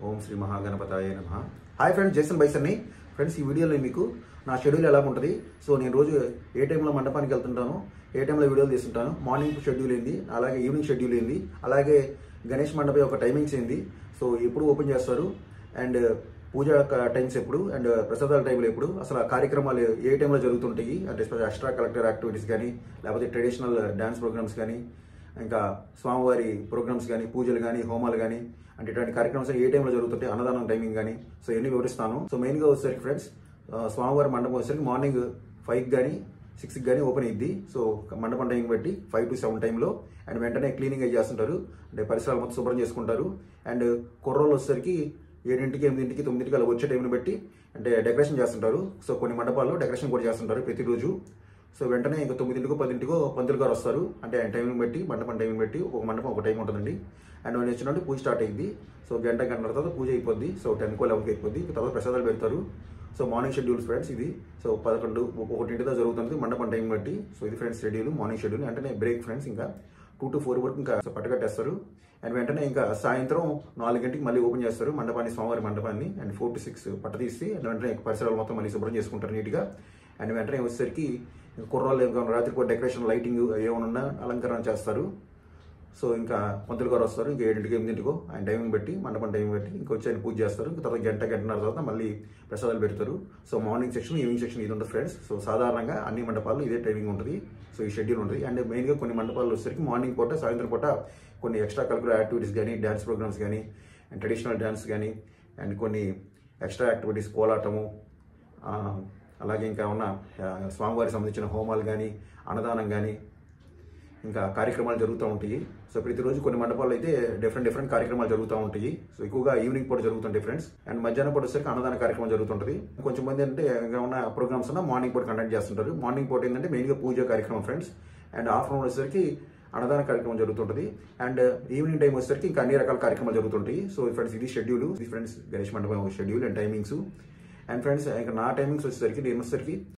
ఓం శ్రీ మహాగణపతాయ నమః. Hi friends, Jason బైసన్ని. ఫ్రెండ్స్, ఈ వీడియోలో మీకు నా షెడ్యూల్ ఎలా ఉంటుంది, సో నేను రోజు ఏ టైంలో మండపానికి వెళ్తుంటాను, ఏ టైంలో వీడియోలు తీస్తుంటాను, మార్నింగ్ షెడ్యూల్ ఏంది, అలాగే ఈవినింగ్ షెడ్యూల్ ఏంది, అలాగే గణేష్ మండపం యొక్క టైమింగ్స్ ఏంది, సో ఎప్పుడు ఓపెన్ చేస్తారు, అండ్ పూజ టైమ్స్ ఎప్పుడు, అండ్ ప్రసాదాల టైంలో ఎప్పుడు, అసలు ఆ కార్యక్రమాలు ఏ టైంలో జరుగుతుంటాయి, అంటే ఎక్స్ట్రా కలెక్టర్ యాక్టివిటీస్ కానీ, లేకపోతే ట్రెడిషనల్ డ్యాన్స్ ప్రోగ్రామ్స్ కానీ, ఇంకా స్వామివారి ప్రోగ్రామ్స్ కానీ, పూజలు కానీ, హోమాలు కానీ, అంటే ఇటువంటి కార్యక్రమాలు ఏ టైంలో జరుగుతుంటాయి, అన్నదానం టైమింగ్ కానీ, సో ఎన్ని వివరిస్తాను. సో మెయిన్గా వచ్చేసరికి ఫ్రెండ్స్, స్వామివారి మండపం వచ్చేసరికి మార్నింగ్ 5 కానీ 6 కానీ ఓపెన్ అయ్యింది. సో మండపం టైం బట్టి 5 to 7 టైంలో, అండ్ వెంటనే క్లీనింగ్ చేస్తుంటారు, అంటే పరిసరాలు మొత్తం శుభ్రం చేసుకుంటారు. అండ్ కుర్రోళ్ళు వచ్చేసరికి 7, 8, 9 అలా వచ్చే టైంని బట్టి అంటే డెకరేషన్ చేస్తుంటారు. సో కొన్ని మండపాల్లో డెకరేషన్ కూడా చేస్తుంటారు ప్రతిరోజు. సో వెంటనే ఇంకా 9, 10 పంతులు గారు వస్తారు, అంటే ఆయన టైంని బట్టి, మండపం టైంని బట్టి ఒక మండపం ఒక టైం ఉంటుందండి. అండ్ ఆయన వచ్చినట్టు పూజ స్టార్ట్ అయ్యింది. సో గంట తర్వాత పూజ అయిపోద్ది. సో 10 or 11 అయిపోద్ది. తర్వాత ప్రసాదాలు పెడతారు. సో మార్నింగ్ షెడ్యూల్ ఫ్రెండ్స్ ఇది. సో 11, 1 దాకా జరుగుతుంది మండపం టైం బట్టి. సో ఇది ఫ్రెండ్స్ షెడ్యూల్, మార్నింగ్ షెడ్యూల్. వెంటనే బ్రేక్ ఫ్రెండ్స్, ఇంకా 2 to 4 వరకు ఇంకా పట్టకట్టేస్తారు. అండ్ వెంటనే ఇంకా సాయంత్రం 4 గంటకి మళ్ళీ ఓపెన్ చేస్తారు మండపాన్ని, స్వామివారి మండపాన్ని. అండ్ 4 to 6 పట్ట తీసి, అండ్ వెంటనే పరిసరాలు మొత్తం మళ్ళీ శుభ్రం చేసుకుంటారు నీట్గా. అండ్ వెంటనే వచ్చేసరికి కుర్రాళ్ళు ఏమైనా రాత్రి డెకరేషన్, లైటింగ్ ఏమైనా అలంకరణ చేస్తారు. సో ఇంకా పంతులు గారు వస్తారు, ఇంకా 7, 8 ఆయన టైమింగ్ బట్టి, మండపం టైం బట్టి ఇంకా వచ్చి ఆయన పూజ చేస్తారు. ఇంకా తర్వాత గంటన్నర తర్వాత మళ్ళీ ప్రసాదాలు పెడతారు. So morning section, evening section ఇది ఉంటుంది ఫ్రెండ్స్. సో సాధారణంగా అన్ని మండపాల్లో ఇదే టైమింగ్ ఉంటుంది. సో ఈ షెడ్యూల్ ఉంటుంది. అండ్ మెయిన్గా కొన్ని మండపాల్లో వచ్చేసరికి మార్నింగ్ పూట, సాయంత్రం పూట కొన్ని ఎక్స్ట్రా కరికులర్ యాక్టివిటీస్ కానీ, డ్యాన్స్ ప్రోగ్రామ్స్ కానీ, అండ్ ట్రెడిషనల్ డ్యాన్స్ కానీ, అండ్ కొన్ని ఎక్స్ట్రా యాక్టివిటీస్, కోలాటము, అలాగే ఇంకా ఉన్న స్వామివారికి సంబంధించిన హోమాలు కానీ, అన్నదానం కానీ, ఇంకా కార్యక్రమాలు జరుగుతూ ఉంటాయి. సో ప్రతిరోజు కొన్ని మండపాల్లో అయితే డిఫరెంట్ కార్యక్రమాలు జరుగుతూ ఉంటాయి. సో ఎక్కువగా ఈవినింగ్ పూట జరుగుతుంటాయి ఫ్రెండ్స్. అండ్ మధ్యాహ్నం పూట వచ్చేసరికి అన్నదాన కార్యక్రమం జరుగుతుంటుంది. కొంచెం మంది అంటే ఇంకా ఉన్న ప్రోగ్రామ్స్ ఉన్న మార్నింగ్ పూట కండక్ట్ చేస్తుంటారు. మార్నింగ్ పూట ఏంటంటే మెయిన్గా పూజ కార్యక్రమం ఫ్రెండ్స్. అండ్ ఆఫ్టర్నూన్ వచ్చేసరికి అన్నదాన కార్యక్రమం జరుగుతుంటుంది. అండ్ ఈవినింగ్ టైం వచ్చేసరికి ఇంకా అన్ని రకాల కార్యక్రమాలు జరుగుతుంటాయి. సో ఫ్రెండ్స్ ఇది షెడ్యూల్, ఇది ఫ్రెండ్స్ గణేష్ మండపం schedule and timings. And friends ఇంకా నా టైమింగ్స్ వచ్చేసరికి నేను వచ్చేసరికి